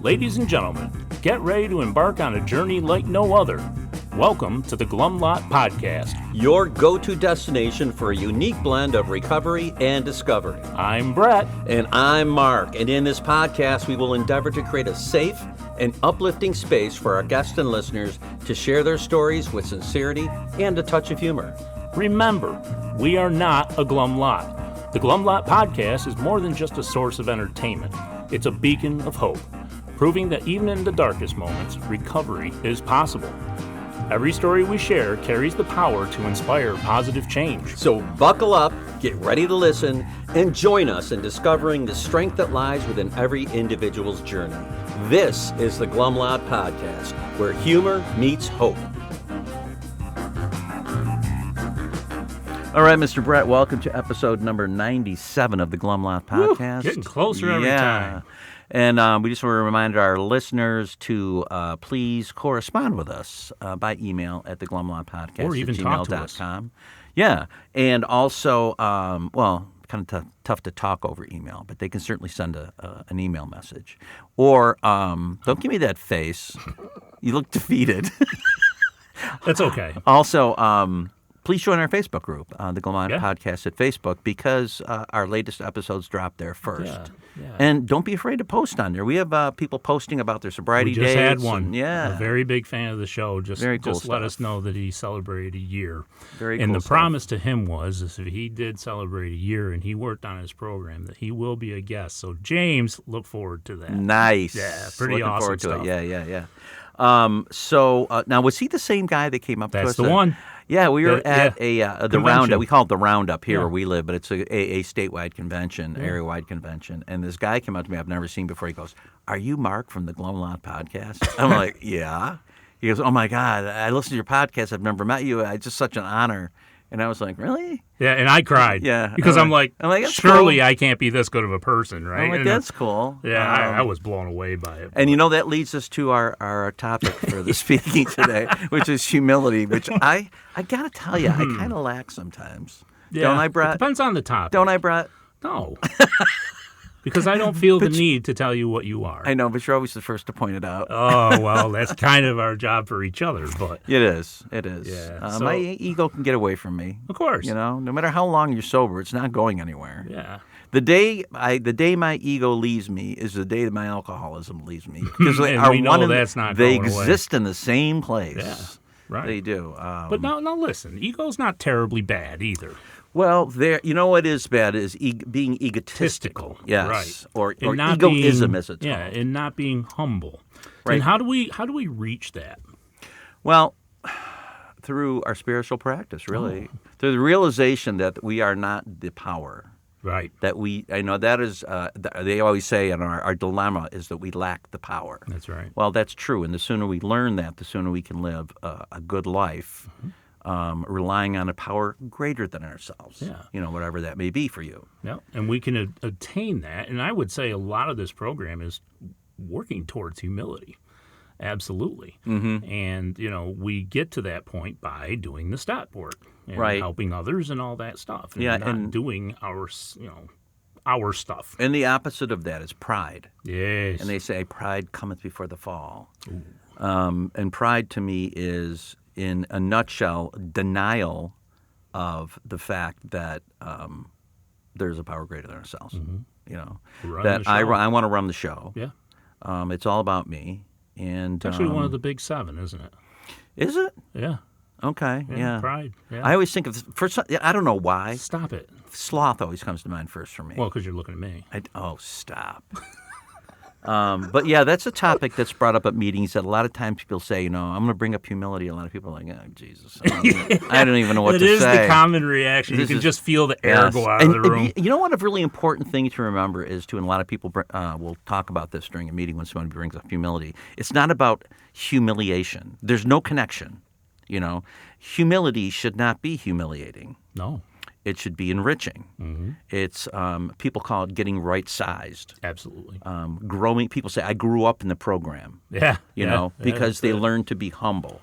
Ladies and gentlemen, get ready to embark on a journey like no other. Welcome to the Glum Lot Podcast, your go-to destination for a unique blend of recovery and discovery. I'm Brett. And I'm Mark. And in this podcast, we will endeavor to create a safe and uplifting space for our guests and listeners to share their stories with sincerity and a touch of humor. Remember, we are not a Glum Lot. The Glum Lot Podcast is more than just a source of entertainment. It's a beacon of hope, proving that even in the darkest moments, recovery is possible. Every story we share carries the power to inspire positive change. So buckle up, get ready to listen, and join us in discovering the strength that lies within every individual's journey. This is the Glum Lot Podcast, where humor meets hope. All right, Mr. Brett, welcome to episode number 97 of the Glum Lot Podcast. Woo, getting closer every time. And we just want to remind our listeners to please correspond with us by email at theglumlotpodcast or even talk to us. Yeah, and also, kind of tough to talk over email, but they can certainly send an email message. Or don't give me that face. You look defeated. That's okay. Also, please join our Facebook group, the Glum Lot Podcast at Facebook, because our latest episodes drop there first. Yeah. And don't be afraid to post on there. We have people posting about their sobriety days. We just had one. A very big fan of the show. Just let us know that he celebrated a year. And the promise to him was if he did celebrate a year and he worked on his program, that he will be a guest. So, James, look forward to that. Nice. Yeah, pretty awesome forward to stuff. It. Yeah. Now, was he the same guy that came up to us? That's the one. Yeah, we were at the Roundup. We call it the Roundup here where we live, but it's a statewide convention, area-wide convention. And this guy came up to me I've never seen before. He goes, "Are you Mark from the Glum Lot Podcast?" I'm like, "Yeah." He goes, "Oh, my God, I listened to your podcast. I've never met you. It's just such an honor." And I was like, "Really?" Yeah, and I cried. Yeah. Because I'm like surely cool. I can't be this good of a person, right? I'm like, that's cool. Yeah, I was blown away by it. And that leads us to our topic for the speaking today, which is humility, which I got to tell you, I kind of lack sometimes. Yeah, don't I, Brett? It depends on the topic. Don't I, Brett? No. Because I don't feel the need to tell you what you are. I know, but you're always the first to point it out. Oh, well, that's kind of our job for each other. But It is. Yeah, my ego can get away from me. Of course. No matter how long you're sober, it's not going anywhere. Yeah. The day my ego leaves me is the day that my alcoholism leaves me. Because they exist in the same place. Yeah, right. They do. But now listen, ego's not terribly bad either. Well, what is bad is being egotistical. Yes. Right. Or egoism, as it's called. Yeah, and not being humble. Right. And how do we reach that? Well, through our spiritual practice, really. Through the realization that we are not the power. Right. That that is, they always say, and our dilemma is that we lack the power. That's right. Well, that's true. And the sooner we learn that, the sooner we can live a good life. Relying on a power greater than ourselves, whatever that may be for you. Yeah, and we can attain that. And I would say a lot of this program is working towards humility. Absolutely. Mm-hmm. And, we get to that point by doing the step work and helping others and all that stuff. And not doing our stuff. And the opposite of that is pride. Yes. And they say pride cometh before the fall. And pride to me is, in a nutshell, denial of the fact that there's a power greater than ourselves. Mm-hmm. That I want to run the show. Yeah. It's all about me. And it's actually one of the big seven, isn't it? Is it? Yeah. Okay. Yeah. Pride. Yeah. I always think of I don't know why. Stop it. Sloth always comes to mind first for me. Well, because you're looking at me. Stop. But that's a topic that's brought up at meetings that a lot of times people say, I'm going to bring up humility. A lot of people are like, oh, Jesus. I don't even know what to say. It is the common reaction. You can just feel the air go out of the room. You know what a really important thing to remember is, and a lot of people will talk about this during a meeting when somebody brings up humility. It's not about humiliation. There's no connection. Humility should not be humiliating. No. It should be enriching. Mm-hmm. It's people call it getting right-sized. Absolutely. Growing. People say, I grew up in the program. Yeah. Because they learn to be humble.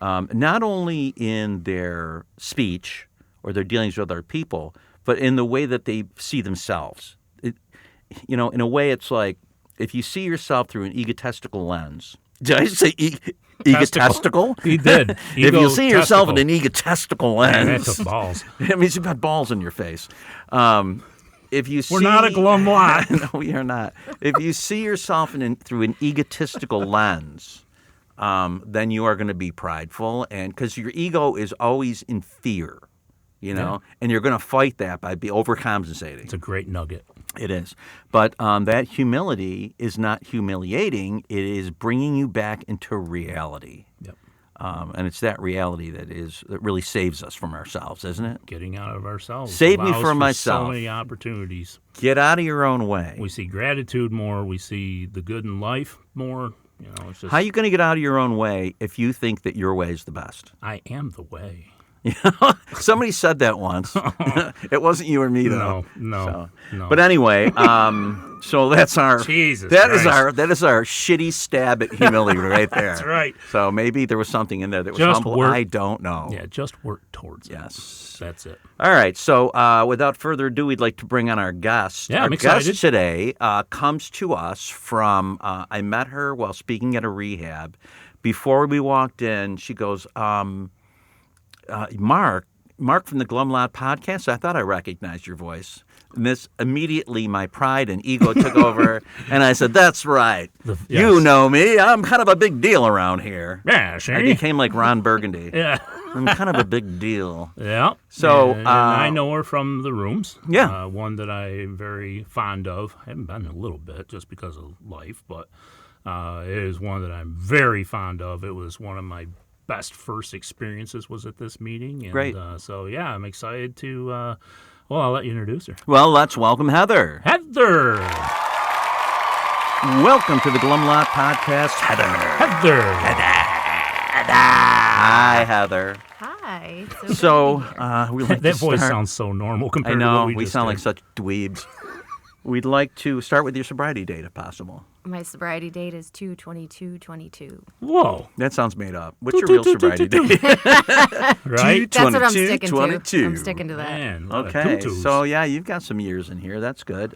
Not only in their speech or their dealings with other people, but in the way that they see themselves. In a way, it's like if you see yourself through an egotistical lens, did I say egotistical? He did. If you see yourself in an egotistical lens, that took balls. It means you've got balls in your face. We're not a glum lot. No, we are not. If you see yourself through an egotistical lens, then you are going to be prideful, and because your ego is always in fear, and you're going to fight that by overcompensating. It's a great nugget. It is. But that humility is not humiliating. It is bringing you back into reality. Yep. And it's that reality that really saves us from ourselves, isn't it? Getting out of ourselves. Save me from myself. So many opportunities. Get out of your own way. We see gratitude more. We see the good in life more. It's just, how are you going to get out of your own way if you think that your way is the best? I am the way. Somebody said that once. It wasn't you or me, though. No. But anyway, so that's our Jesus that Christ. is our shitty stab at humility right there. That's right. So maybe there was something in there that was Just humble. work. I don't know. Yeah, just work towards it. Yes. That's it. All right. So without further ado, we'd like to bring on our guest. Yeah, our I'm excited. guest today comes to us from, I met her while speaking at a rehab. Before we walked in, she goes, Mark from the Glum Lot Podcast, I thought I recognized your voice. And this immediately, my pride and ego took over, and I said, that's right. Yes. You know me. I'm kind of a big deal around here. Yeah, see? I became like Ron Burgundy. Yeah. I'm kind of a big deal. Yeah. So and I know her from the rooms. Yeah. One that I'm very fond of. I haven't been in a little bit just because of life, but it is one that I'm very fond of. It was one of my best first experiences was at this meeting. And, Great. So, yeah, I'm excited to, I'll let you introduce her. Well, let's welcome Heather. Heather! Welcome to the Glum Lot Podcast, Heather. Hi, Heather. Hi. So we like That to voice start. sounds so normal I compared to know, what we just sound did. like such dweebs. We'd like to start with your sobriety date, if possible. My sobriety date is 2/22/22. Whoa. That sounds made up. What's your real sobriety date? Right? That's what I'm sticking 22. to. I'm sticking to that. Man, a lot of Okay, tutus. so yeah, you've got some years in here. That's good.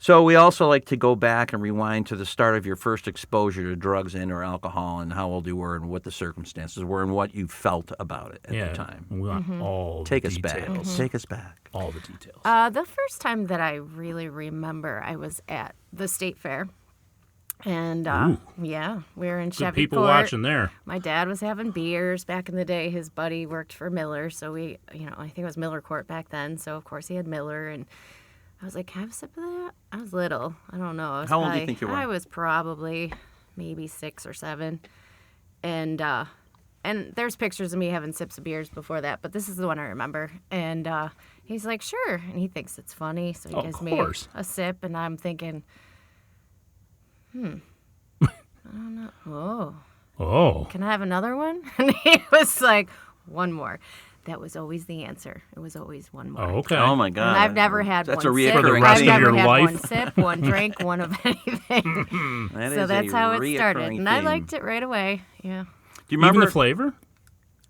So we also like to go back and rewind to the start of your first exposure to drugs and or alcohol and how old you were and what the circumstances were and what you felt about it at the time. We want all Take the us back. details. Take us back. All the details. The first time that I really remember, I was at the state fair. And, yeah, we were in Good Chevy people Port. watching there. My dad was having beers. Back in the day, his buddy worked for Miller. So I think it was Miller Court back then. So, of course, he had Miller. And I was like, can I have a sip of that? I was little. I don't know. How old do you think you were? I was probably maybe 6 or 7. And there's pictures of me having sips of beers before that, but this is the one I remember. And he's like, sure. And he thinks it's funny. So he Of gives me course. a sip, and I'm thinking, I don't know. Oh. Can I have another one? And he was like, one more. That was always the answer. It was always one more. Oh, okay. Oh my God! And I've never had That's one a sip. reoccurring For the rest I've of never your had life? one sip, one drink, one of anything. That So is that's a how it started. reoccurring And I theme. liked it right away. Yeah. Do you Even remember the flavor?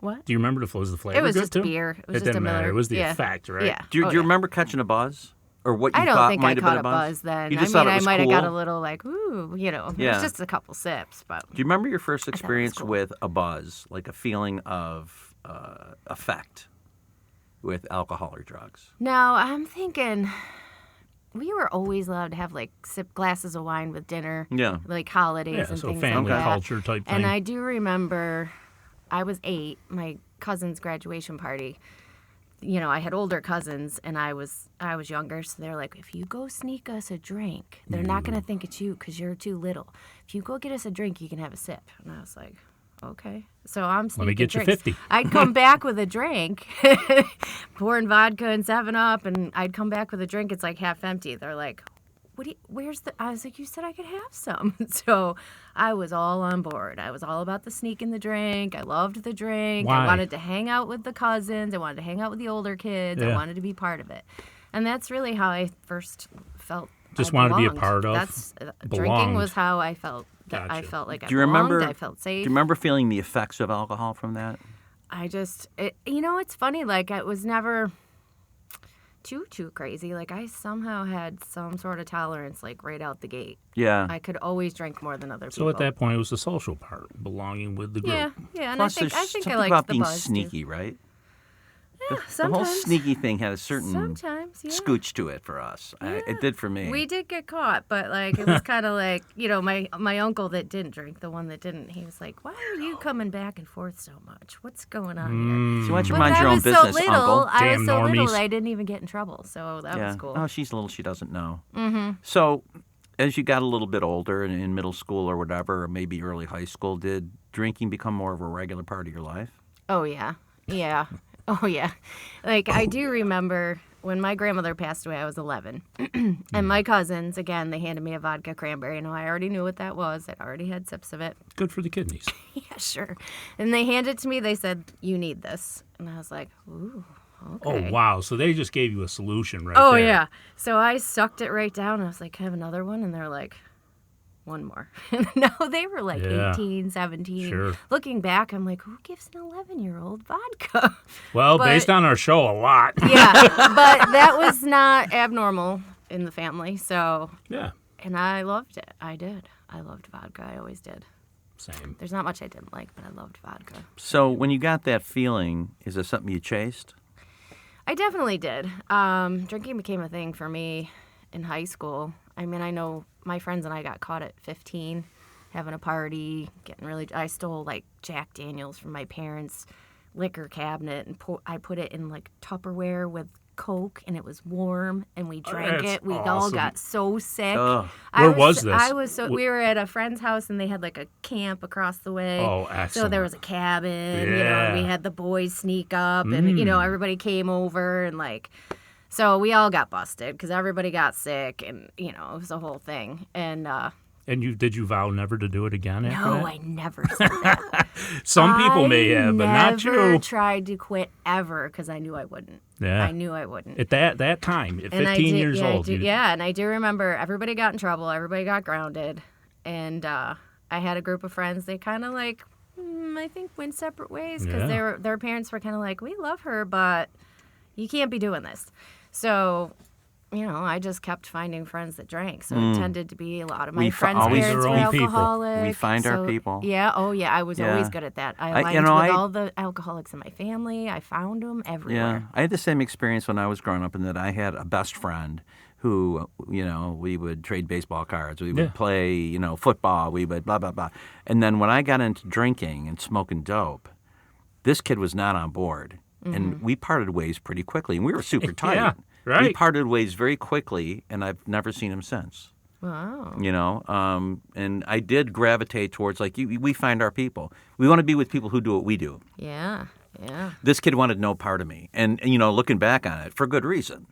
What? Do you remember was the flavor It was good just too? beer. It was It just didn't a matter. Miller. It was the Yeah. effect, right? Yeah. Do you Oh, yeah. remember catching a buzz, or what you I don't thought think might I have been caught a a buzz then. You just I thought mean, it was I might have cool? got a little like, ooh, it Yeah. was just a couple sips, but Do you remember your first thought it was experience cool. with a buzz, like a feeling of effect with alcohol or drugs? now I'm thinking we were always allowed to have like sip glasses of wine with dinner, Yeah. like holidays Yeah, and so things family like that. culture type thing. And I do remember I was 8, my cousin's graduation party. I had older cousins and I was younger, so they're like, if you go sneak us a drink, they're not going to think it's you because you're too little. If you go get us a drink, you can have a sip. And I was like, okay. So I'm sneaking Let me get you drinks. 50. I'd come back with a drink, pouring vodka and 7-Up, and I'd come back with a drink. It's like half empty. They're like, where's the, I was like, you said I could have some. So I was all on board. I was all about the sneaking the drink. I loved the drink. Why? I wanted to hang out with the cousins. I wanted to hang out with the older kids. Yeah. I wanted to be part of it. And that's really how I first felt. Just I wanted to be a belonged. part of, That's drinking belonged. was how I felt. That I Gotcha. felt like I Do you belonged. remember? I felt safe. Do you remember feeling the effects of alcohol from that? I just, it's funny. Like, it was never too crazy. Like, I somehow had some sort of tolerance, like, right out the gate. Yeah. I could always drink more than other people. So at that point, it was the social part, belonging with the group. Yeah, and Plus, I think there's something I liked about the being buzz, sneaky, too. right? Yeah, The whole sometimes. sneaky thing had a certain Sometimes, yeah. scooch to it for us. It did for me. We did get caught, but, like, it was kind of like, you know, my uncle that didn't drink, the one that didn't, he was like, why are you coming back and forth so much? What's going on here? So why don't you But mind your own business, I was Damn so little, normies. I didn't even get in trouble, so that was cool. Oh, she's little. She doesn't know. Mm-hmm. So as you got a little bit older in middle school or whatever, or maybe early high school, did drinking become more of a regular part of your life? Oh, yeah. Yeah. Oh, yeah. Like, I do remember when my grandmother passed away, I was 11. And my cousins, again, they handed me a vodka cranberry. I already knew what that was. I'd already had sips of it. Good for the kidneys. Yeah, sure. And they handed it to me. They said, you need this. And I was like, ooh, okay. Oh, wow. So they just gave you a solution right Oh, there. yeah. So I sucked it right down. I was like, have another one? And they're like, one more. No, they were like 18, 17. Sure. Looking back, I'm like, who gives an 11-year-old vodka? Well, But- based on our show, a lot. Yeah, but that was not abnormal in the family. So, Yeah, and I loved it. I did. I loved vodka. I always did. same. There's not much I didn't like, but I loved vodka. So when you got that feeling, is it something you chased? I definitely did. Drinking became a thing for me in high school. I mean, I know my friends and I got caught at 15 having a party, getting really... I stole, like, Jack Daniels from my parents' liquor cabinet, and I put it in, like, Tupperware with Coke, and it was warm, and we drank That's it. We all awesome. got so sick. Ugh. Where was this? I was so... We were at a friend's house, and they had, like, a camp across the way. Oh, So excellent. there was a cabin, you know, Yeah. and we had the boys sneak up, and, you know, everybody came over, and, like... So we all got busted because everybody got sick, and, you know, it was a whole thing. And And did you vow never to do it again after no, that? I never said that. Some people may have, but not I never you. tried to quit ever because I knew I wouldn't. Yeah. I knew I wouldn't. At that time, at And 15 years yeah, old. and I do remember everybody got in trouble. Everybody got grounded. And I had a group of friends. They kind of like, I think, went separate ways because Yeah. their parents were kind of like, we love her, but you can't be doing this. So, you know, I just kept finding friends that drank. So it tended to be a lot of my We friends' always parents were our own people. alcoholics. We find our So, people. Yeah, oh yeah, I was always Yeah. good at that. I I- aligned you know, with I- all the alcoholics in my family. I found them Yeah, everywhere. I had the same experience when I was growing up in that I had a best friend who, you know, we would trade baseball cards. We would Yeah. play, you know, football. We would blah, blah, blah. And then when I got into drinking and smoking dope, this kid was not on board. And we parted ways pretty quickly. And we were super tight. Yeah, We right. parted ways very quickly, and I've never seen him since. Wow. You know, and I did gravitate towards, like, we find our people. We want to be with people who do what we do. Yeah, yeah. This kid wanted no part of me, and you know, looking back on it, for good reason.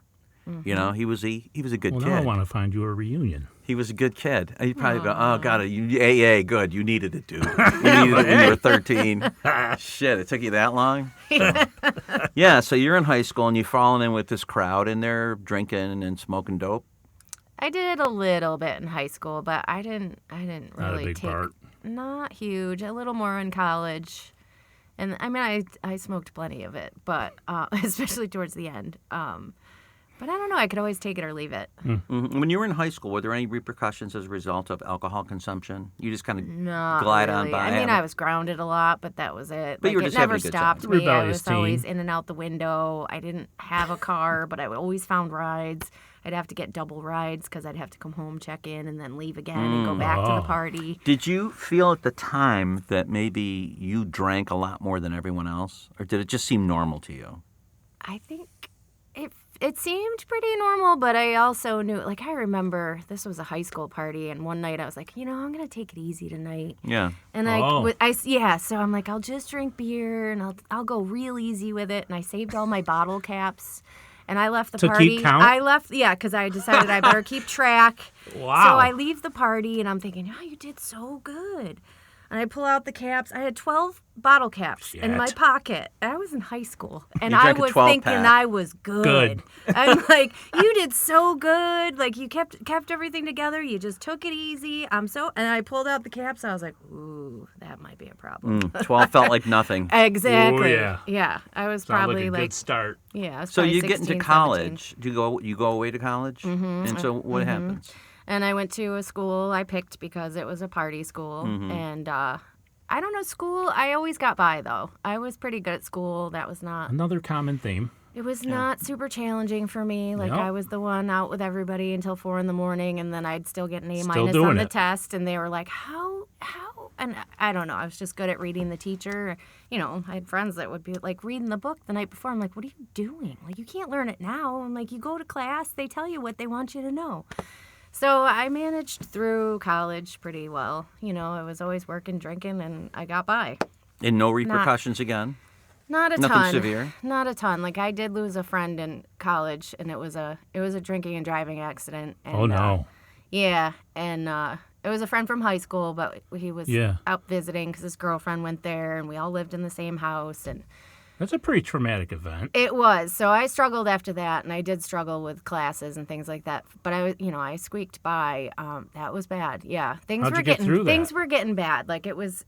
You know, he was a good Well, kid. now I want to find you a reunion. He was a good kid. You'd probably go, oh God, you AA, good. You needed it, dude. You needed it when you were 13. Shit, it took you that long. So you're in high school and you've fallen in with this crowd, and they're drinking and smoking dope. I did a little bit in high school, but I didn't really Not a big take part. not huge. A little more in college, and I mean I smoked plenty of it, but especially towards the end. But I don't know. I could always take it or leave it. When you were in high school, were there any repercussions as a result of alcohol consumption? You just kind of Not glide really. on by. I mean, I was grounded a lot, but that was it. But you were Like, just it never having a good time. stopped me. I Rebellious was always teen. in and out the window. I didn't have a car, but I always found rides. I'd have to get double rides because I'd have to come home, check in, and then leave again and go back to the party. Did you feel at the time that maybe you drank a lot more than everyone else, or did it just seem normal to you? I think it seemed pretty normal, but I also knew, like, I remember this was a high school party, and one night I was like, you know, I'm going to take it easy tonight. Yeah. And Oh. so I'm like, I'll just drink beer, and I'll go real easy with it. And I saved all my bottle caps, and I left the To party. keep count? I left, yeah, because I decided I better keep track. Wow. So I leave the party, and I'm thinking, oh, you did so good. And I pull out the caps. I had 12 bottle caps in my Shit. pocket. I was in high school. And You I drank a was 12 thinking pack. I was good. I'm like, you did so good. Like, you kept everything together. You just took it easy. And I pulled out the caps. I was like, ooh, that might be a problem. 12 felt like nothing. Exactly. Ooh, yeah. Yeah. I was Sounds probably like a good start. yeah. I was So probably you get 16, into 17. college. You go away to college? Mm-hmm. And so what happens? And I went to a school I picked because it was a party school. Mm-hmm. And I don't know, school, I always got by, though. I was pretty good at school. That was not, Another common theme. it was not super challenging for me. Like, Yep. I was the one out with everybody until 4 a.m, and then I'd still get an A- Still on doing the it. test. And they were like, how? And I don't know. I was just good at reading the teacher. You know, I had friends that would be, like, reading the book the night before. I'm like, what are you doing? Like, you can't learn it now. I'm like, you go to class, they tell you what they want you to know. So I managed through college pretty well. You know, I was always working, drinking, and I got by. And no repercussions again? Not a Nothing ton. severe? Not a ton. Like, I did lose a friend in college, and it was a drinking and driving accident. And, Oh, no. Yeah, and it was a friend from high school, but he was Yeah. out visiting because his girlfriend went there, and we all lived in the same house, and That's a pretty traumatic event. it was. So I struggled after that, and I did struggle with classes and things like that. But I squeaked by. That was bad. Yeah, How'd you get through that? things were getting bad. Like, I was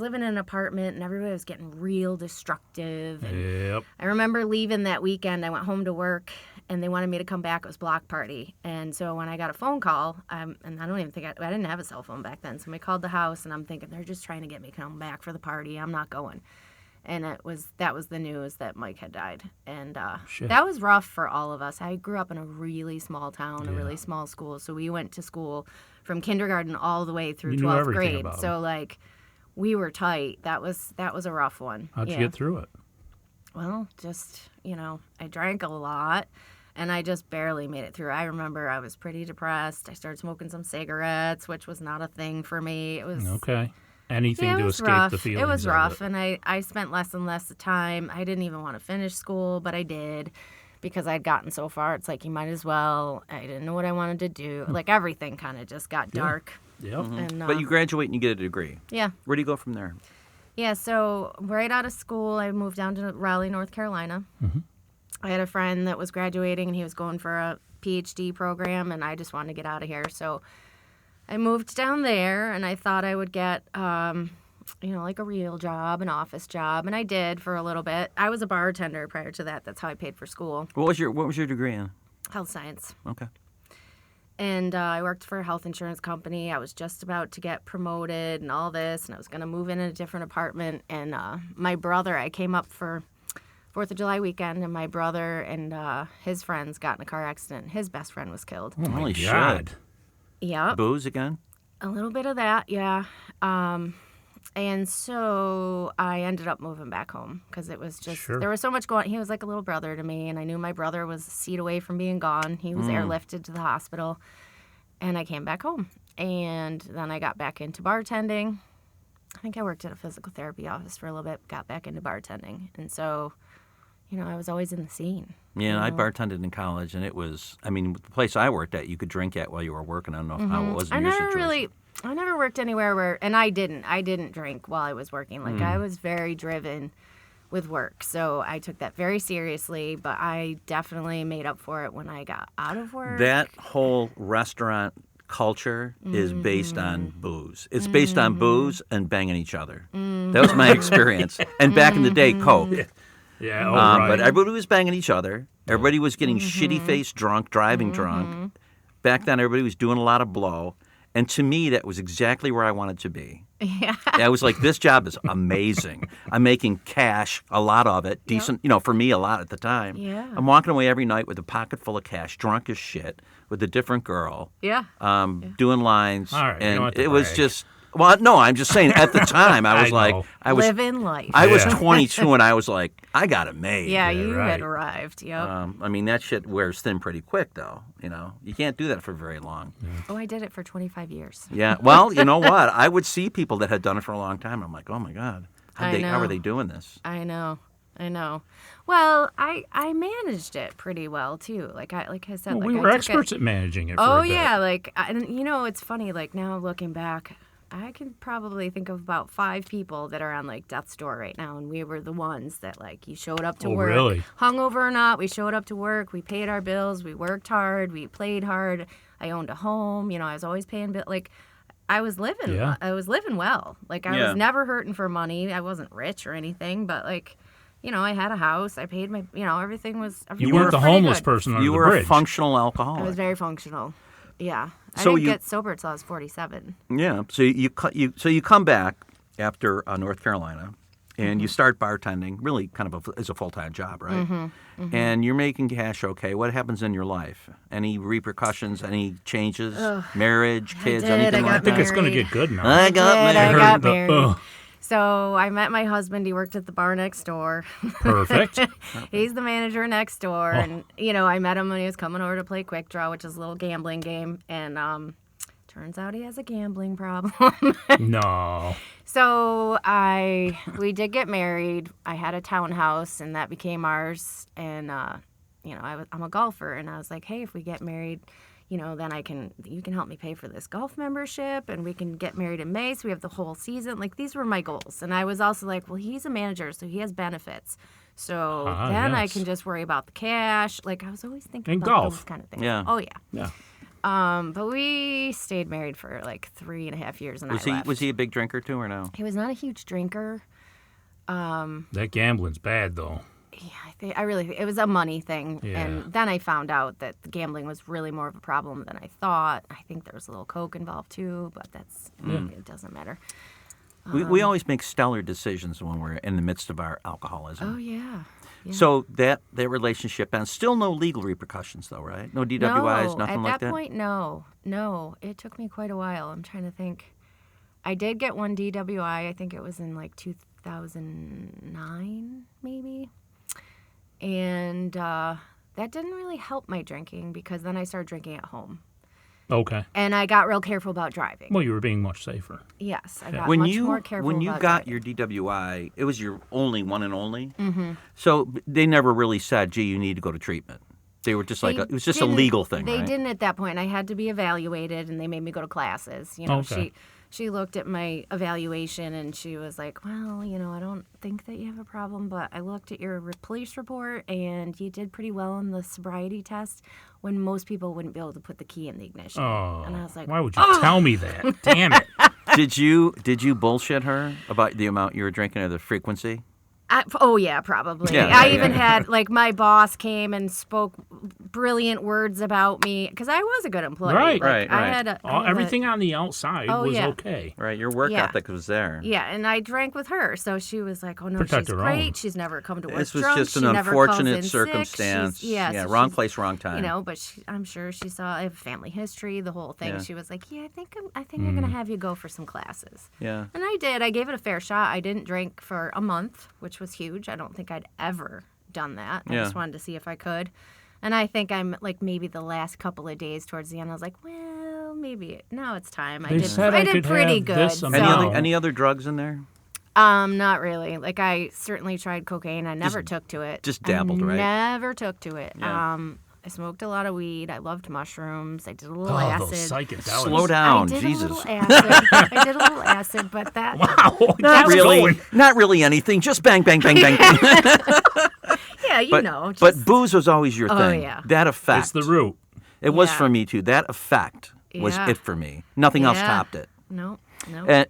living in an apartment, and everybody was getting real destructive. And Yep. I remember leaving that weekend. I went home to work, and they wanted me to come back. It was block party, and so when I got a phone call, and I don't even think I didn't have a cell phone back then. Somebody called the house, and I'm thinking they're just trying to get me to come back for the party. I'm not going. And that was the news that Mike had died. And Shit. that was rough for all of us. I grew up in a really small town, a Yeah. really small school. So we went to school from kindergarten all the way through You knew 12th everything grade. about 'em. So, like, we were tight. That was a rough one. How'd you Yeah. get through it? Well, just, I drank a lot, and I just barely made it through. I remember I was pretty depressed. I started smoking some cigarettes, which was not a thing for me. It was... Okay. Anything Yeah, it to was escape rough. the feelings It was of rough, it. and I spent less and less time. I didn't even want to finish school, but I did because I'd gotten so far. It's like, you might as well. I didn't know what I wanted to do. Like, everything kind of just got dark. Yep. And But you graduate and you get a degree. yeah. Where do you go from there? Yeah, so right out of school, I moved down to Raleigh, North Carolina. Mm-hmm. I had a friend that was graduating, and he was going for a PhD program, and I just wanted to get out of here. So I moved down there, and I thought I would get, like a real job, an office job, and I did for a little bit. I was a bartender prior to that. That's how I paid for school. What was your degree in? Health science. Okay. And I worked for a health insurance company. I was just about to get promoted and all this, and I was going to move in a different apartment. And my brother, I came up for 4th of July weekend, and my brother and his friends got in a car accident. His best friend was killed. Oh, my Holy God. shit. Yep. Booze again? A little bit of that, yeah. And so I ended up moving back home because it was just, Sure. there was so much going on. He was like a little brother to me, and I knew my brother was a seat away from being gone. He was airlifted to the hospital, and I came back home. And then I got back into bartending. I think I worked at a physical therapy office for a little bit, got back into bartending. And so, I was always in the scene. Yeah, I bartended in college, and it was, the place I worked at, you could drink at while you were working. I don't know how it was in your situation. I never worked anywhere where, and I didn't drink while I was working. Like, I was very driven with work. So I took that very seriously, but I definitely made up for it when I got out of work. That whole restaurant culture is based on booze. It's based on booze and banging each other. That was my experience. And back in the day, Coke. Yeah, right. But everybody was banging each other. Everybody was getting shitty-faced drunk, driving drunk. Back then, everybody was doing a lot of blow. And to me, that was exactly where I wanted to be. Yeah. I was like, this job is amazing. I'm making cash, a lot of it, decent, for me, a lot at the time. Yeah. I'm walking away every night with a pocket full of cash, drunk as shit, with a different girl, Yeah. doing lines. All right, you and don't have to it was brag. just, well, no, I'm just saying, at the time, I was I know. Living life. I was Yeah. 22, and I was like, I got it made. yeah, you right. had arrived. Yep. That shit wears thin pretty quick, though. You can't do that for very long. Oh, I did it for 25 years. Yeah. Well, you know what? I would see people that had done it for a long time. I'm like, oh my God, how I are know. they doing this? I know. Well, I managed it pretty well too. Like I said, Well, like we I were took experts it. at managing it for Oh a bit. yeah, like it's funny. Like now looking back, I can probably think of about 5 people that are on like death's door right now, and we were the ones that like you showed up to work, really? hungover or not. We showed up to work. We paid our bills. We worked hard. We played hard. I owned a home. I was always paying bills. Like I was living. Yeah. I was living well. Like I was never hurting for money. I wasn't rich or anything, but like. I had a house. I paid my, everything was. You weren't the homeless person under the bridge. You were a functional alcoholic. I was very functional. Yeah. So I didn't get sober until I was 47. Yeah. So you come back after North Carolina, and you start bartending, really kind of as a full-time job, right? Mm-hmm. Mm-hmm. And you're making cash okay. What happens in your life? Any repercussions? Any changes? Marriage, kids, anything like that? I think it's going to get good now. I got married. So I met my husband. He worked at the bar next door. Perfect. He's the manager next door. Oh. And, I met him when he was coming over to play Quick Draw, which is a little gambling game. And turns out he has a gambling problem. No. So we did get married. I had a townhouse, and that became ours. And, I'm a golfer. And I was like, hey, if we get married... then you can help me pay for this golf membership, and we can get married in May, so we have the whole season. Like, these were my goals. And I was also like, well, he's a manager, so he has benefits. So then I can just worry about the cash. Like, I was always thinking and about golf. those kind of things. Yeah. Oh, yeah. Yeah. But we stayed married for like 3.5 years, and I left. Was he a big drinker, too, or no? He was not a huge drinker. That gambling's bad, though. Yeah, I really think it was a money thing. Yeah. And then I found out that the gambling was really more of a problem than I thought. I think there was a little coke involved too, but it doesn't matter. We always make stellar decisions when we're in the midst of our alcoholism. Oh, yeah. So that relationship ends. Still no legal repercussions, though, right? No DWIs, nothing like that? At that point, no. No, it took me quite a while. I'm trying to think. I did get one DWI. I think it was in like 2009, maybe. And that didn't really help my drinking because then I started drinking at home. Okay. And I got real careful about driving. Well, you were being much safer. Yes, I got much more careful When you about got driving. your DWI, it was your only one and only? Mm-hmm. So they never really said, gee, you need to go to treatment. They were just it was just a legal thing, They right? didn't at that point. I had to be evaluated, and they made me go to classes. Okay. She looked at my evaluation, and she was like, well, I don't think that you have a problem, but I looked at your police report, and you did pretty well on the sobriety test when most people wouldn't be able to put the key in the ignition. Oh, and I was like, why would you tell me that? Damn it. Did you bullshit her about the amount you were drinking or the frequency? Yeah, probably. Yeah, I even had, like, my boss came and spoke brilliant words about me because I was a good employee. Right, like, right. I had everything on the outside was okay. Right, your work Yeah. ethic was there. Yeah, and I drank with her, so she was like, "Oh no, Protect she's her great. own. She's never come to work This was drunk. just She an never calls unfortunate in sick. circumstance. So wrong she's- place, wrong time. But I'm sure she saw I have a family history, the whole thing. Yeah. She was like, "Yeah, I think I'm gonna have you go for some classes." Yeah. And I did. I gave it a fair shot. I didn't drink for a month, which was huge. I don't think I'd ever done that. I just wanted to see if I could. And I think I'm like maybe the last couple of days towards the end, I was like, well, maybe now it's time. They said I did could pretty have good. this So. amount. Any other drugs in there? Not really. Like I certainly tried cocaine. I never took to it. Just dabbled, right? Never took to it. Yeah. I smoked a lot of weed. I loved mushrooms. I did a little Those acid. psychedelics. Slow down, I did Jesus. a little acid. I did a little acid, but that. Wow. Not that's really. going. Not really anything. Just bang, bang, bang, bang. Yeah, you know. But Just, booze was always your thing. yeah. That effect. It's the root. It was Yeah. for me too. That effect was Yeah. it for me. Nothing else Yeah. topped it. No.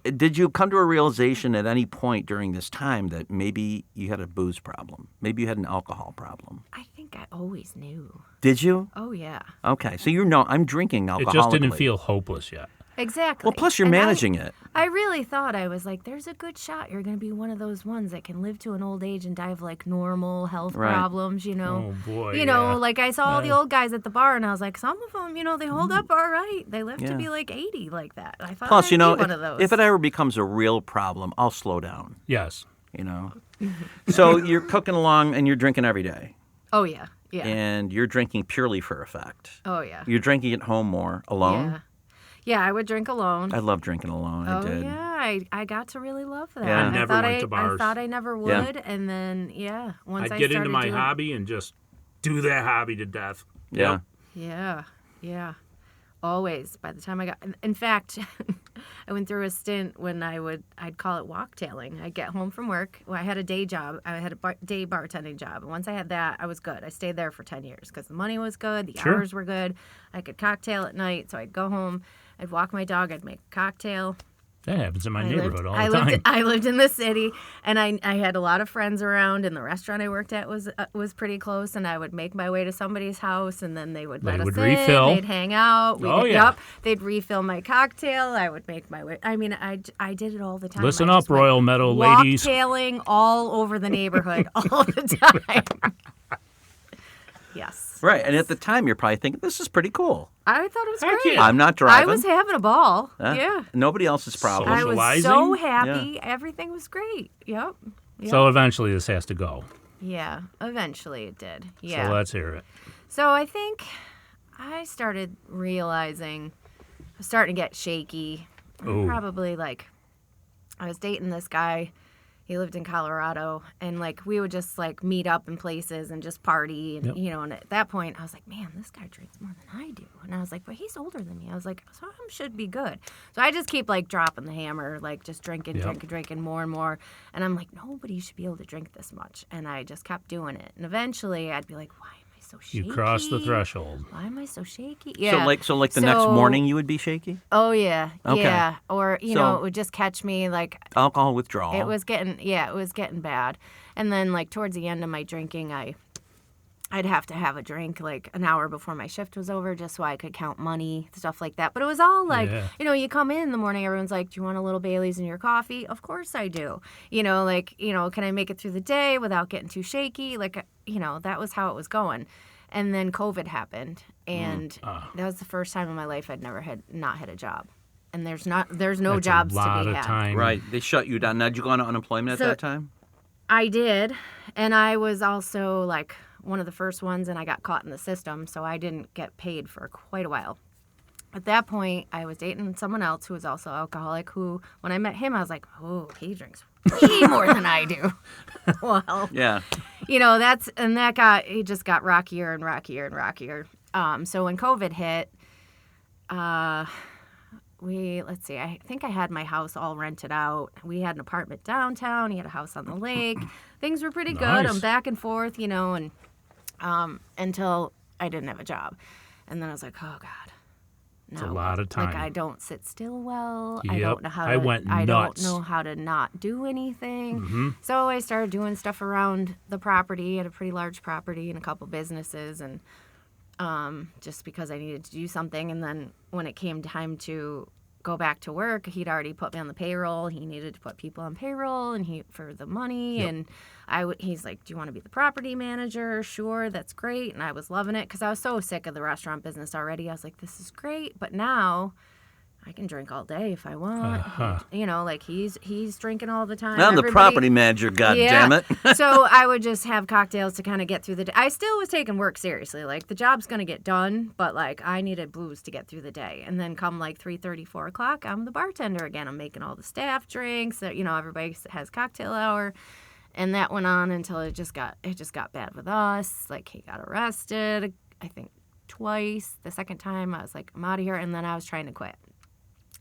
Did you come to a realization at any point during this time that maybe you had a booze problem? Maybe you had an alcohol problem? I think I always knew. Did you? Oh yeah. Okay, so I'm drinking alcoholically. It just didn't feel hopeless yet. Exactly. Well, plus you're And managing it. I really thought I was like, there's a good shot you're going to be one of those ones that can live to an old age and die of like normal health Right. problems, you know. Oh, boy, You know, yeah. like I saw all the old guys at the bar and I was like, some of them, they hold up all right. They live Yeah. to be like 80 like that. I thought Plus, I'd be one if, of those. if it ever becomes a real problem, I'll slow down. Yes. So you're cooking along and you're drinking every day. Oh, yeah. Yeah. And you're drinking purely for effect. Oh, yeah. You're drinking at home more, alone? Yeah. Yeah, I would drink alone. I love drinking alone. I did. Yeah, I got to really love that. Yeah. I never thought went to bars. I thought I never would, Yeah. and then once I'd get into started my doing, hobby and just do that hobby to death. Yeah. Yep. Yeah, always. By the time I got, in fact, I went through a stint when I'd call it walktailing. I'd get home from work. Well, I had a day job. I had a day bartending job. And once I had that, I was good. I stayed there for 10 years because the money was good. The hours were good. I could cocktail at night. So I'd go home. I'd walk my dog. I'd make a cocktail. That happens in my neighborhood all the time. I lived in the city, and I had a lot of friends around, and the restaurant I worked at was pretty close, and I would make my way to somebody's house, and then they would let us refill. in. They'd hang out. Yeah. Yep. They'd refill my cocktail. I would make my way. I mean, I did it all the time. Listen up, Royal Meadow ladies. Walktailing all over the neighborhood all the time. Yes. Right, and at the time, you're probably thinking, this is pretty cool. I thought it was Heck great. yeah. I'm not driving. I was having a ball. Yeah. Nobody else's problem. I was Socializing? so happy. Everything was great. Yep. So eventually this has to go. Yeah, eventually it did. Yeah. So let's hear it. So I think I started realizing I was starting to get shaky. Ooh. Probably I was dating this guy. He lived in Colorado, and we would just meet up in places and just party, and and at that point I was like, man, this guy drinks more than I do, and I was like, but he's older than me. I was like, so I should be good. So I just keep dropping the hammer, just drinking more and more, and I'm like, nobody should be able to drink this much, and I just kept doing it, and eventually I'd be like, why am I so shaky? You crossed the threshold. Why am I so shaky? Yeah. So the next morning you would be shaky? Oh yeah. Okay. Yeah. Or it would just catch me alcohol withdrawal. it was getting bad. And then towards the end of my drinking, I'd have to have a drink an hour before my shift was over just so I could count money, stuff like that. But it was all you come in the morning, everyone's like, do you want a little Bailey's in your coffee? Of course I do. Can I make it through the day without getting too shaky? That was how it was going. And then COVID happened, and that was the first time in my life I'd not had a job. And there's no That's jobs a lot to be of had. time. Right. They shut you down. Now, did you go on unemployment at that time? I did, and I was also one of the first ones, and I got caught in the system, so I didn't get paid for quite a while. At that point, I was dating someone else who was also alcoholic, who, when I met him, I was like, oh, he drinks way more than I do. Well, yeah. It just got rockier and rockier and rockier. So when COVID hit, I think I had my house all rented out. We had an apartment downtown. He had a house on the lake. Things were pretty good. Nice. I'm back and forth, and until I didn't have a job. And then I was like, oh, God. It's a lot of time. I don't sit still well. Yep. I don't know how to. I went nuts. I don't know how to not do anything. Mm-hmm. So I started doing stuff around the property. I had a pretty large property and a couple businesses, and just because I needed to do something. And then when it came time to go back to work, he'd already put me on the payroll. He needed to put people on payroll, and for the money. Yep. And he's like, "Do you want to be the property manager?" Sure, that's great. And I was loving it because I was so sick of the restaurant business already. I was like, "This is great," but now I can drink all day if I want. He's drinking all the time. I'm the property manager, goddammit. So I would just have cocktails to kind of get through the day. I still was taking work seriously. The job's going to get done, but I needed booze to get through the day. And then come 3:30, 4 o'clock, I'm the bartender again. I'm making all the staff drinks. Everybody has cocktail hour. And that went on until it just got bad with us. He got arrested, I think twice. The second time I was like, I'm out of here. And then I was trying to quit.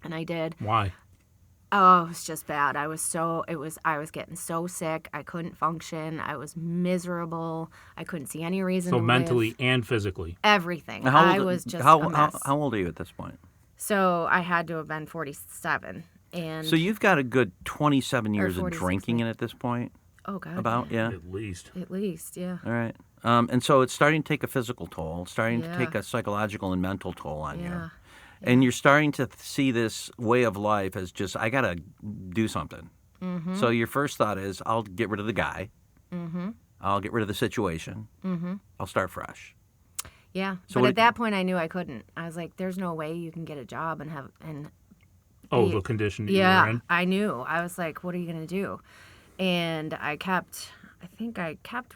And I did. Why? Oh, it was just bad. I was getting so sick. I couldn't function. I was miserable. I couldn't see any reason to So mentally live. and physically. Everything. I was just a mess. How old are you at this point? So I had to have been 47. And So you've got a good 27 years of 46 drinking in at this point? oh God. About, yeah. At least. At least, yeah. All right. And so it's starting to take a physical toll, starting to Yeah. take a psychological and mental toll on you. Yeah. And you're starting to see this way of life as just, I got to do something. Mm-hmm. So your first thought is, I'll get rid of the guy. Mm-hmm. I'll get rid of the situation. Mm-hmm. I'll start fresh. Yeah. So but at that point, I knew I couldn't. I was like, there's no way you can get a job and have. The condition that you were Yeah, in. I knew. I was like, what are you going to do? And I kept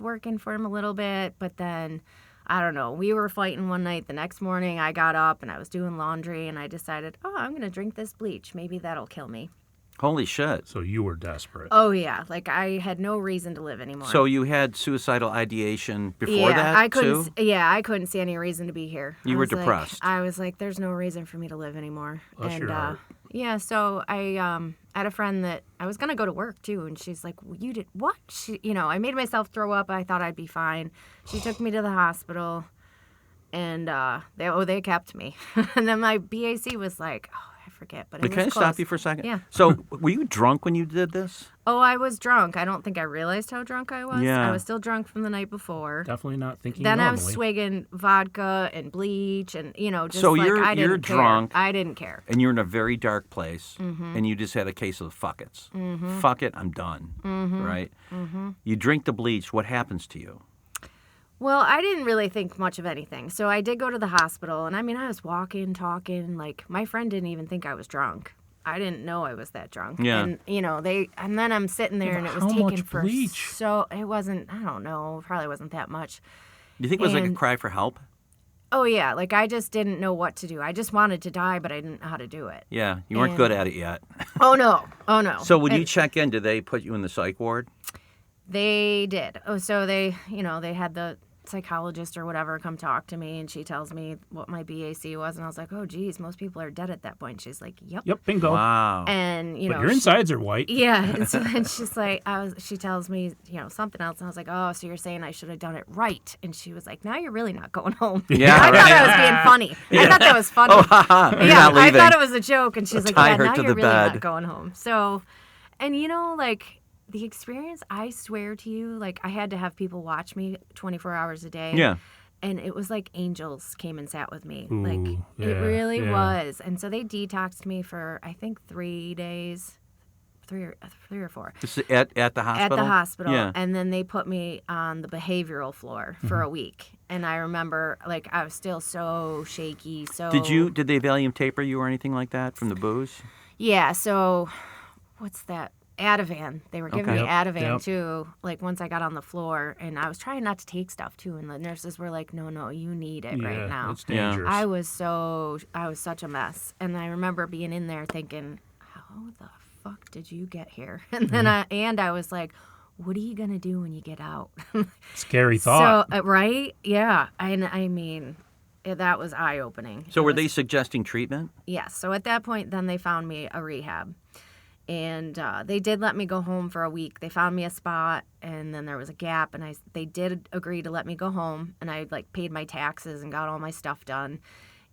working for him a little bit, but then, I don't know, we were fighting one night. The next morning, I got up and I was doing laundry, and I decided, I'm going to drink this bleach. Maybe that'll kill me. Holy shit. So you were desperate. Oh, yeah. I had no reason to live anymore. So you had suicidal ideation before that, I couldn't, too? Yeah, I couldn't see any reason to be here. You were depressed. I was like, there's no reason for me to live anymore. Bless your heart. Yeah. So I had a friend that I was gonna go to work too, and she's like, well, "You did what?" I made myself throw up. I thought I'd be fine. She took me to the hospital, and they kept me. And then my BAC was like, oh, I forget, but it was Can I close. stop you for a second? Yeah. So, were you drunk when you did this? Oh, I was drunk. I don't think I realized how drunk I was. Yeah. I was still drunk from the night before. Definitely not thinking Then normally. I was swigging vodka and bleach and, just So like you're care. drunk. I didn't care. And you're in a very dark place, Mm-hmm. and you just had a case of the fuck-its. Fuck it, I'm done. Right? You drink the bleach. What happens to you? Well, I didn't really think much of anything. So I did go to the hospital, and I was walking, talking. Like, my friend didn't even think I was drunk. I didn't know I was that drunk. Yeah. And, and then I'm sitting there, and it was how taken much for bleach? it wasn't, I don't know, probably wasn't that much. Do you think it was like a And- cry for help? Oh, yeah. Like, I just didn't know what to do. I just wanted to die, but I didn't know how to do it. Yeah, you weren't And- good at it yet. Oh, no. Oh, no. So when you And check in, did they put you in the psych ward? They did. Oh, so they had the psychologist or whatever come talk to me, and she tells me what my BAC was, and I was like, oh, geez, most people are dead at that point. She's like, yep. Yep, bingo. Wow. And, But your insides are white. Yeah, and so then she's like, she tells me, something else, and I was like, oh, so you're saying I should have done it right? And she was like, now you're really not going home. Yeah, I right. thought I was being funny. I thought that was funny. Oh, haha, you're yeah, not I leaving. thought it was a joke, and she's like, Tie yeah, her now to you're the really bed. not going home. So, and the experience, I swear to you, like, I had to have people watch me 24 hours a day. Yeah. And it was like angels came and sat with me. Ooh, like, yeah, it really yeah. was. And so they detoxed me for, I think, 3 days, three or four. This is at the hospital? At the hospital. Yeah. And then they put me on the behavioral floor for a week. And I remember, like, I was still so shaky. So Did they Valium taper you or anything like that from the booze? Yeah. So what's that? Ativan. They were giving Okay. me Yep, Ativan yep. too. Like once I got on the floor, and I was trying not to take stuff too, and the nurses were like, "No, you need it right now." It's Yeah. dangerous. I was such a mess, and I remember being in there thinking, "How the fuck did you get here?" And then I was like, "What are you gonna do when you get out?" Scary thought. So right, yeah, and I mean, that was eye opening. So were they suggesting treatment? Yes. So at that point, then they found me a rehab. And they did let me go home for a week. They found me a spot, and then there was a gap, and they did agree to let me go home. And I paid my taxes and got all my stuff done.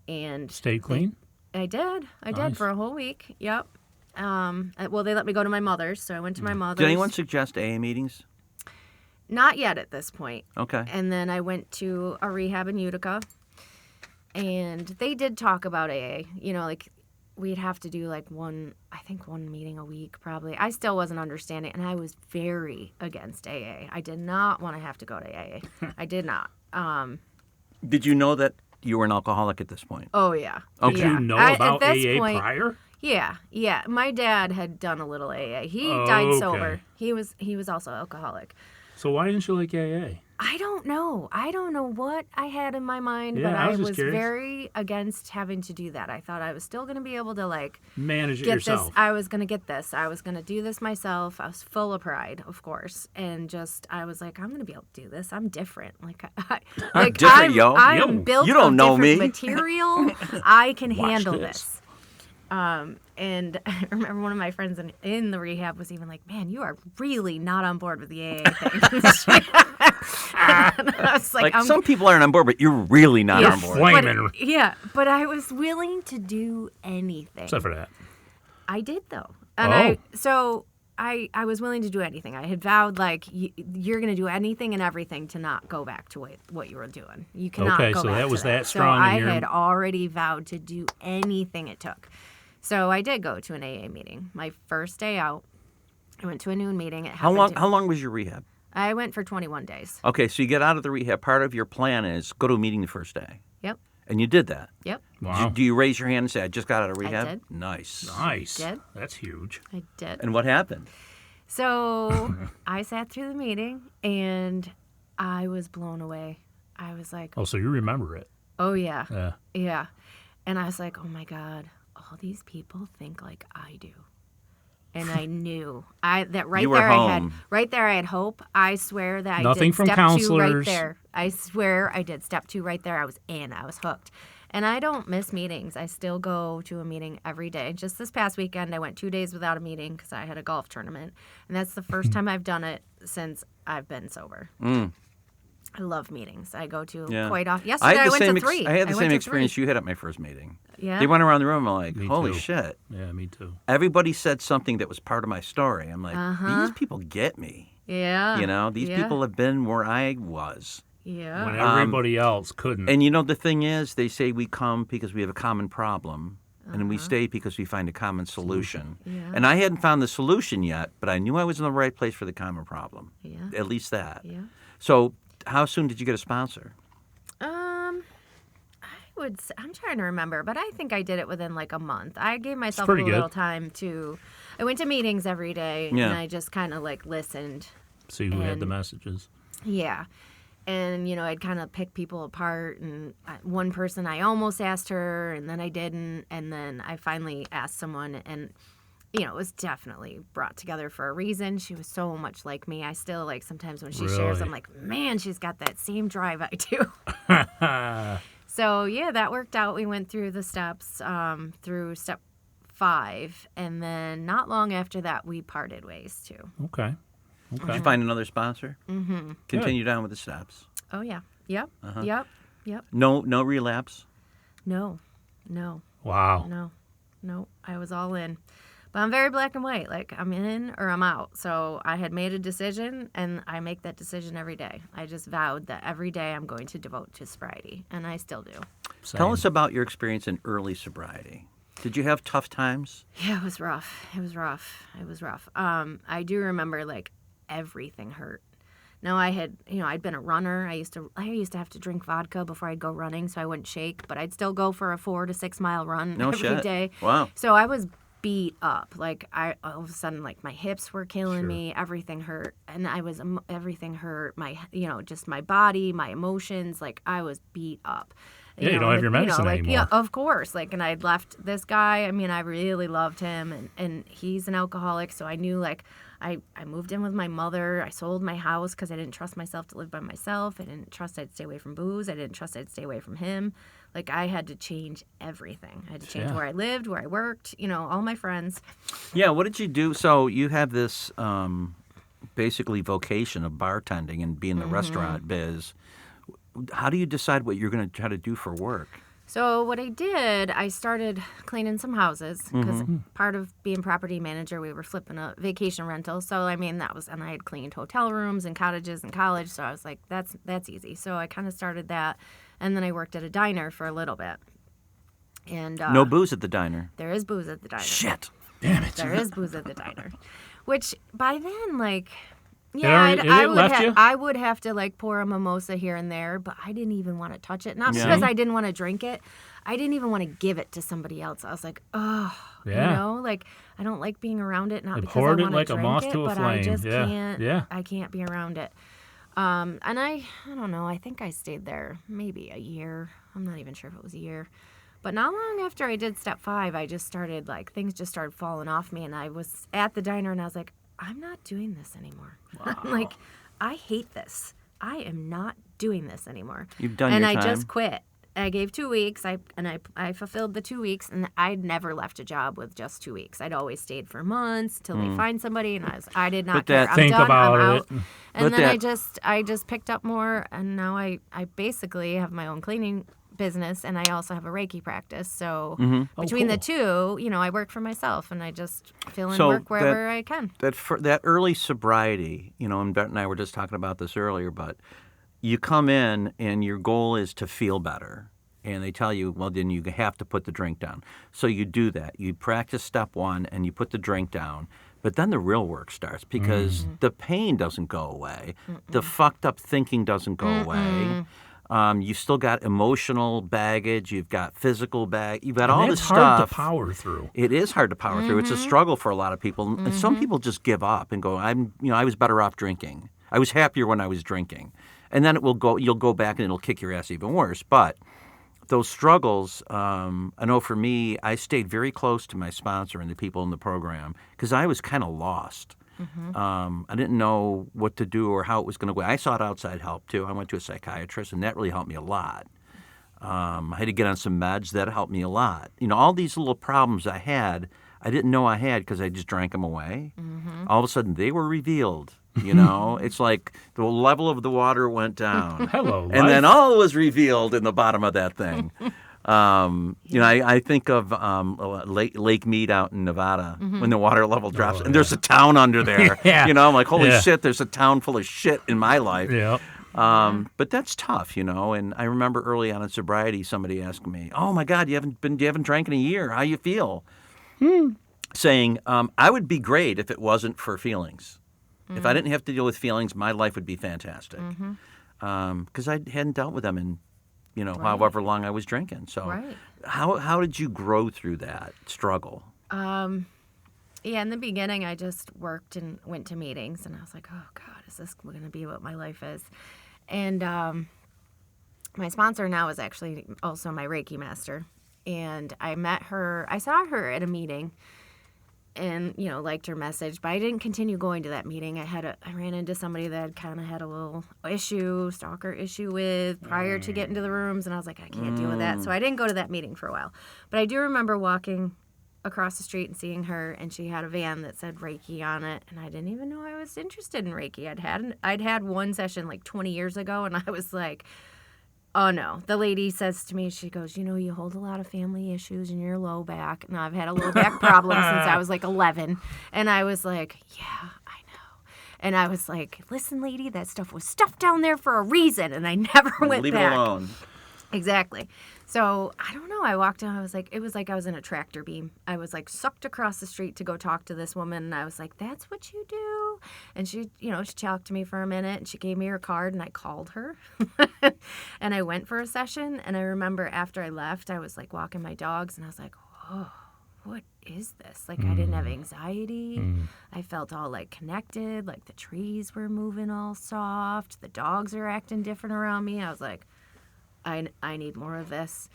And Stay clean. I did. I Nice. did for a whole week. Yep. Well, they let me go to my mother's, so I went to my mother's. Did anyone suggest AA meetings? Not yet at this point. Okay. And then I went to a rehab in Utica, and they did talk about AA. We'd have to do one meeting a week probably. I still wasn't understanding, and I was very against AA. I did not want to have to go to AA. I did not. Did you know that you were an alcoholic at this point? Oh yeah. Okay. Did Yeah. you know At about this AA point, prior? Yeah. My dad had done a little AA. He Oh, died okay. sober. He was also alcoholic. So why didn't you like AA? I don't know. I don't know what I had in my mind, Yeah, but I I was just was curious. very against having to do that. I thought I was still going to be able to Manage it get yourself. this. I was going to get this. I was going to do this myself. I was full of pride, of course, and I was like, I'm going to be able to do this. I'm different. I'm different, yo. I'm Yo. built You don't of know different me. material. I can Watch handle this. this. And I remember one of my friends in the rehab was even like, "Man, you are really not on board with the AA thing." And I was like, Some people aren't on board, but you're really not Yeah. on board. Flaming. but I was willing to do anything. Except for that. I did though, and I was willing to do anything. I had vowed you're going to do anything and everything to not go back to what you were doing. You cannot Okay, go so back that to was that So strong in I your- had already vowed to do anything it took. So I did go to an AA meeting. My first day out, I went to a noon meeting. How long was your rehab? I went for 21 days. Okay, so you get out of the rehab. Part of your plan is go to a meeting the first day. Yep. And you did that. Yep. Wow. Do you raise your hand and say, I just got out of rehab? did. Nice. Nice. Did. That's huge. I did. And what happened? So I sat through the meeting, and I was blown away. I was like, Oh, so you remember it. oh, yeah. Yeah. Yeah. And I was like, oh, my God, all these people think like I do. And I knew that right You were there home. I had hope. I swear that Nothing I did from step 2 right counselors. there. I swear I did step 2 right there. I was in. I was hooked. And I don't miss meetings. I still go to a meeting every day. Just this past weekend, I went 2 days without a meeting because I had a golf tournament. And that's the first time I've done it since I've been sober. I love meetings. I go to quite often. Yesterday, I went to 3. I had the same experience you had at my first meeting. Yeah. They went around the room, I'm like, Me holy too. shit. Yeah, me too. Everybody said something that was part of my story. I'm like, these people get me. Yeah. You know, these people have been where I was. Yeah. When everybody else couldn't. And you know, the thing is, they say we come because we have a common problem, and we stay because we find a common solution. Yeah. And I hadn't found the solution yet, but I knew I was in the right place for the common problem. Yeah. At least that. Yeah. So how soon did you get a sponsor? I'm trying to remember, but I think I did it within like a month. I gave myself a pretty little good. time to. I went to meetings every day, Yeah. and I just kind of like listened. See who had the and- messages. Yeah. And, I'd kind of pick people apart. And one person, I almost asked her, and then I didn't. And then I finally asked someone, and, it was definitely brought together for a reason. She was so much like me. I still, like, sometimes when she shares, Really? I'm like, man, she's got that same drive I do. So, yeah, that worked out. We went through the steps, through step 5. And then not long after that, we parted ways, too. Okay. Did you find another sponsor? Mm-hmm. Continue down with the steps. Oh, yeah. Yep. Yep. No relapse? No. Wow. No, I was all in. But I'm very black and white. Like, I'm in or I'm out. So I had made a decision, and I make that decision every day. I just vowed that every day I'm going to devote to sobriety, and I still do. Same. Tell us about your experience in early sobriety. Did you have tough times? Yeah, it was rough. I do remember, like, everything hurt. Now I had, I'd been a runner. I used to have to drink vodka before I'd go running, so I wouldn't shake. But I'd still go for a 4 to 6 mile run every day. Wow. So I was beat up. Like, I all of a sudden, like, my hips were killing me. Everything hurt, and everything hurt. My, just my body, my emotions. Like, I was beat up. Yeah, you don't have your medicine anymore. Yeah, of course. Like, and I'd left this guy. I mean, I really loved him, and he's an alcoholic, so I knew, like, I moved in with my mother. I sold my house because I didn't trust myself to live by myself. I didn't trust I'd stay away from booze. I didn't trust I'd stay away from him. Like, I had to change everything. I had to change where I lived, where I worked, all my friends. Yeah, what did you do? So you have this basically vocation of bartending and being in the restaurant biz. How do you decide what you're going to try to do for work? So what I did, I started cleaning some houses because part of being property manager, we were flipping a vacation rental. So, I mean, and I had cleaned hotel rooms and cottages in college. So I was like, that's easy. So I kind of started that. And then I worked at a diner for a little bit. And No booze at the diner. there is booze at the diner. Shit. Damn it. There is booze at the diner. Which by then, like, already- I it would left you? I would have to, like, pour a mimosa here and there, but I didn't even want to touch it. Not Yeah. because I didn't want to drink it. I didn't even want to give it to somebody else. I was like, oh, Yeah. like, I don't like being around it. Not They because I poured it want to like a drink moth it, to a but I flame. just Yeah. can't. Yeah. I can't be around it. And I don't know. I think I stayed there maybe a year. I'm not even sure if it was a year. But not long after I did step 5, I just started, like, things just started falling off me. And I was at the diner and I was like, I'm not doing this anymore. Like, I hate this. I am not doing this anymore. You've done and your I time. just quit. I gave 2 weeks. I fulfilled the 2 weeks, and I'd never left a job with just 2 weeks. I'd always stayed for months till they find somebody, and I did not But care. that- I'm Think done. about I'm it. out. But And then that- I just picked up more, and now I basically have my own cleaning business, and I also have a Reiki practice. So between the two, I work for myself, and I just fill in So work wherever I can. That early sobriety, and Bert and I were just talking about this earlier, but you come in and your goal is to feel better. And they tell you, well, then you have to put the drink down. So you do that. You practice step 1 and you put the drink down. But then the real work starts because the pain doesn't go away. The fucked up thinking doesn't go away. You've still got emotional baggage. You've got physical You've got all this It's stuff. hard to power through. It is hard to power through. It's a struggle for a lot of people. And some people just give up and go, I was better off drinking. I was happier when I was drinking. And then you'll go back and it'll kick your ass even worse. But those struggles, I know for me, I stayed very close to my sponsor and the people in the program because I was kind of lost. I didn't know what to do or how it was going to go. I sought outside help, too. I went to a psychiatrist, and that really helped me a lot. I had to get on some meds. That helped me a lot. All these little problems I had, I didn't know I had because I just drank them away. Mm-hmm. All of a sudden, they were revealed. It's like the level of the water went down. Hello, life. And then all was revealed in the bottom of that thing. I think of Lake Mead out in Nevada when the water level drops, and there's a town under there. I'm like, holy shit, there's a town full of shit in my life. Yeah. But that's tough, And I remember early on in sobriety, somebody asked me, "Oh my God, you haven't drank in a year. How you feel?" Saying, "I would be great if it wasn't for feelings. If I didn't have to deal with feelings, my life would be fantastic. Because I hadn't dealt with them in, however long I was drinking. So, how did you grow through that struggle?" In the beginning, I just worked and went to meetings, and I was like, "Oh God, is this going to be what my life is?" And my sponsor now is actually also my Reiki master, and I saw her at a meeting. And, liked her message, but I didn't continue going to that meeting. I ran into somebody that kind of had a little stalker issue with prior to getting to the rooms, and I was like, I can't deal with that. So I didn't go to that meeting for a while. But I do remember walking across the street and seeing her, and she had a van that said Reiki on it, and I didn't even know I was interested in Reiki. I'd had one session like 20 years ago, and I was like, oh, no. The lady says to me, she goes, you hold a lot of family issues in your low back. And I've had a low back problem since I was like 11. And I was like, yeah, I know. And I was like, listen, lady, that stuff was stuffed down there for a reason. And I never went back. Leave it alone. Exactly. So, I don't know. I walked down. It was like I was in a tractor beam. I was like sucked across the street to go talk to this woman. And I was like, that's what you do? And she, she talked to me for a minute, and she gave me her card, and I called her. And I went for a session. And I remember after I left, I was like walking my dogs, and I was like, whoa, what is this? Like, I didn't have anxiety. I felt all like connected. Like the trees were moving all soft. The dogs are acting different around me. I was like, I need more of this.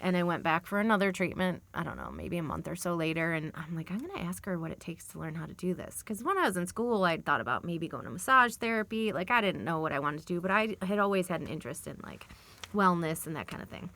And I went back for another treatment, I don't know, maybe a month or so later. And I'm like, I'm going to ask her what it takes to learn how to do this. Because when I was in school, I'd thought about maybe going to massage therapy. Like, I didn't know what I wanted to do, but I had always had an interest in, like, wellness and that kind of thing.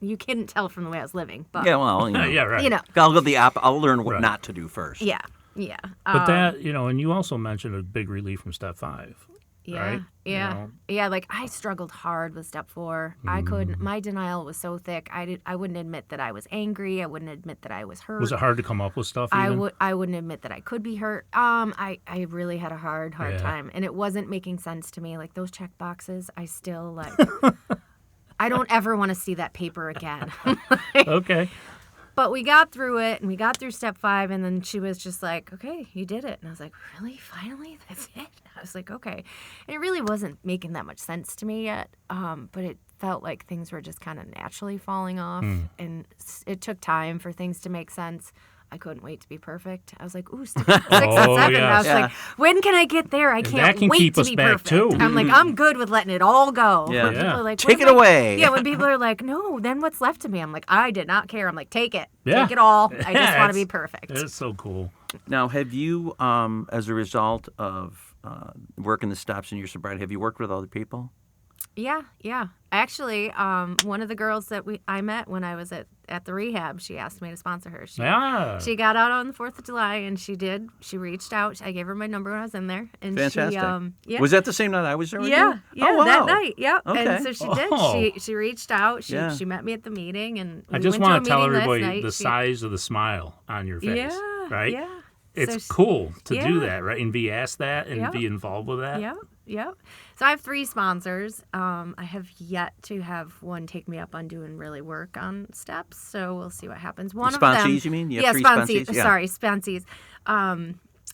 You couldn't tell from the way I was living. But, yeah, well, yeah, right. I'll go I'll learn what not to do first. Yeah. But that, and you also mentioned a big relief from step 5. Yeah, right? Yeah. Like, I struggled hard with step 4. My denial was so thick. I wouldn't admit that I was angry. I wouldn't admit that I was hurt. Was it hard to come up with stuff? Even? I wouldn't admit that I could be hurt. I really had a hard time, and it wasn't making sense to me. Like, those check boxes, I still like. I don't ever want to see that paper again. Okay. But we got through it, and we got through step 5, and then she was just like, okay, you did it. And I was like, really? Finally? That's it? I was like, okay. And it really wasn't making that much sense to me yet, but it felt like things were just kind of naturally falling off, and it took time for things to make sense. I couldn't wait to be perfect. I was like, ooh, 6 and 7. I was like, when can I get there? I can't wait to be perfect. Too. I'm like, I'm good with letting it all go. Yeah. When people are like, take it away. Yeah, when people are like, no, then what's left of me? I'm like, I did not care. I'm like, take it. Yeah. Take it all. I just want to be perfect. It's so cool. Now, have you, as a result of working the steps in your sobriety, have you worked with other people? Yeah. Actually, one of the girls that I met when I was at the rehab, she asked me to sponsor her. She got out on the 4th of July, and she did. She reached out. I gave her my number when I was in there. And fantastic. She, Was that the same night I was there with you? Yeah, oh, wow. that night. Yeah. Okay. And so she did. She reached out. She met me at the meeting, and I just want to tell everybody the size of the smile on your face. Yeah. Right? Yeah. It's cool to do that, right? And be asked that and be involved with that. Yep. So I have 3 sponsors. I have yet to have one take me up on doing really work on steps. So we'll see what happens. One of them, sponsees, you mean? You have 3 sponsees? Yeah. Sorry, sponsees.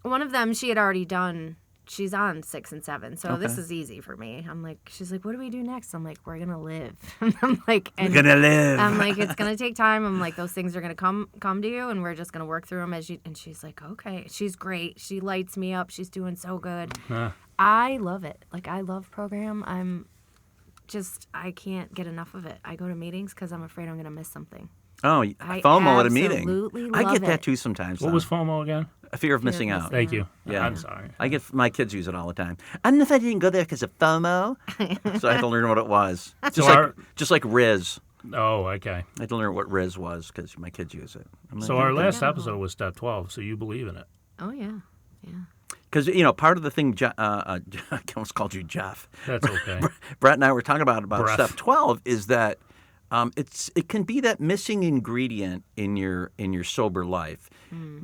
One of them she had already done. She's on 6 and 7, so this is easy for me. I'm like, she's like, what do we do next? I'm like, we're gonna live. I'm like, we're gonna live. I'm like, it's gonna take time. I'm like, those things are gonna come to you, and we're just gonna work through them as you. And she's like, okay. She's great. She lights me up. She's doing so good. I love it. Like, I love program. I can't get enough of it. I go to meetings because I'm afraid I'm gonna miss something. Oh, FOMO at a meeting. Absolutely I love get that it. too sometimes. What was FOMO again? A fear of missing out. Thank you. Yeah. I'm sorry. My kids use it all the time. I don't know if I didn't go there because of FOMO. So I had to learn what it was. Just like Riz. Oh, okay. I had to learn what Riz was because my kids use it. So our last episode was step 12, so you believe in it. Oh, yeah. Yeah. Because, part of the thing, I almost called you Jeff. That's okay. Brett and I were talking about Breath. step 12 is that it can be that missing ingredient in your sober life.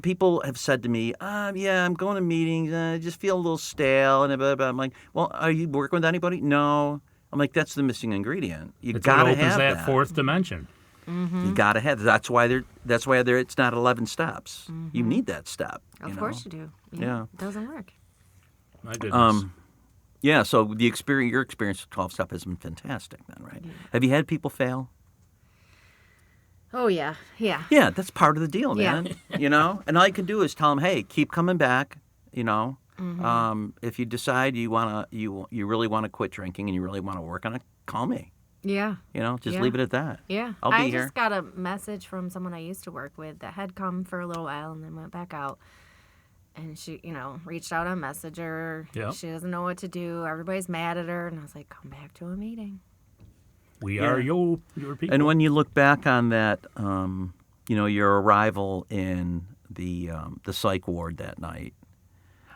People have said to me, I'm going to meetings, I just feel a little stale, and blah, blah. I'm like, well, are you working with anybody? No. I'm like, that's the missing ingredient. You got to have that fourth dimension. Mm-hmm. You got to have. That's why it's not 11 steps. Mm-hmm. You need that step. Of course you do. Yeah. It doesn't work. My goodness. Yeah. So your experience with 12 step has been fantastic. Then, right? Yeah. Have you had people fail? Oh yeah. Yeah. Yeah. That's part of the deal, man. Yeah. And all you can do is tell them, hey, keep coming back. Mm-hmm. If you decide you really want to quit drinking and you really want to work on it, call me. Yeah. Just leave it at that. Yeah. I'll be here. I just got a message from someone I used to work with that had come for a little while and then went back out. And she, reached out on Messenger. Yep. She doesn't know what to do. Everybody's mad at her. And I was like, come back to a meeting. We are your people. And when you look back on that, your arrival in the psych ward that night,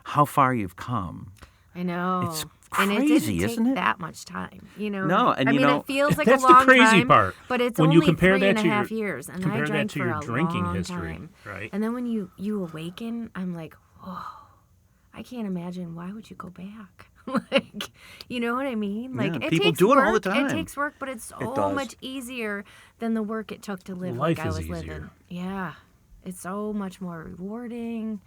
how far you've come. I know. It's and crazy, it didn't isn't take it? that much time, No, and it feels like that's a long the crazy time, part. but it's when only you compare 3.5 years, and I compare drank that to for your a drinking long history, time. right? And then when you awaken, I'm like, whoa, I can't imagine. Why would you go back? You know what I mean? Yeah, It people takes do work. it all the time. It takes work, but it's so much easier than the work it took to live Life like I is was easier. living. Yeah, it's so much more rewarding.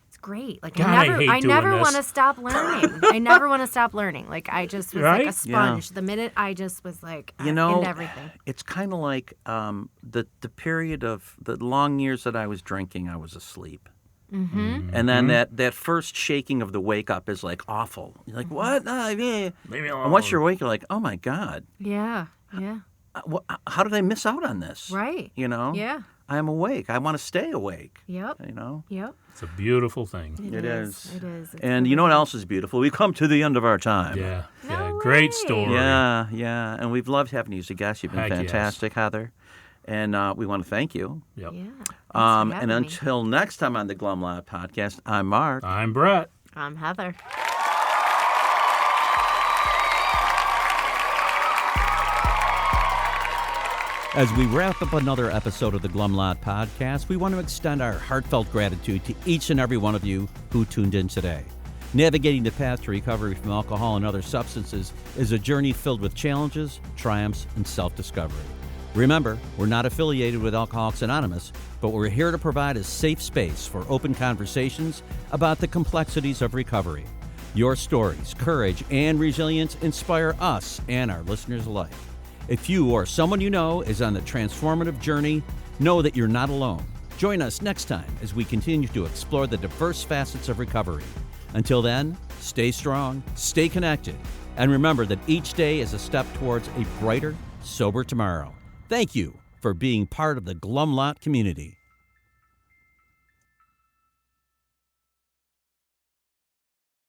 It's great. God, I hate never doing want to this. stop learning. I never want to stop learning. I just was like Right? a sponge. The minute I just was like into everything. It's kind of like the period of the long years that I was drinking, I was asleep. Mm-hmm. And then that first shaking of the wake up is like awful. You're like, what? Leave me alone. And once you're awake, you're like, oh my God. Yeah. Yeah. How did I miss out on this? Right. Yeah. I'm awake. I want to stay awake. Yep. Yep. It's a beautiful thing. It is. It is. It's And you know what else is beautiful? We've come to the end of our time. Yeah. No Great way. story. Yeah. And we've loved having you as a guest. You've been Heck yes. fantastic, Heather. And we want to thank you. Yep. Yeah. And until next time on the Glum Lot Podcast, I'm Mark. I'm Brett. I'm Heather. As we wrap up another episode of the Glum Lot Podcast, we want to extend our heartfelt gratitude to each and every one of you who tuned in today. Navigating the path to recovery from alcohol and other substances is a journey filled with challenges, triumphs, and self-discovery. Remember, we're not affiliated with Alcoholics Anonymous, but we're here to provide a safe space for open conversations about the complexities of recovery. Your stories, courage, and resilience inspire us and our listeners alike. If you or someone you know is on the transformative journey, know that you're not alone. Join us next time as we continue to explore the diverse facets of recovery. Until then, stay strong, stay connected, and remember that each day is a step towards a brighter, sober tomorrow. Thank you for being part of the Glum Lot community.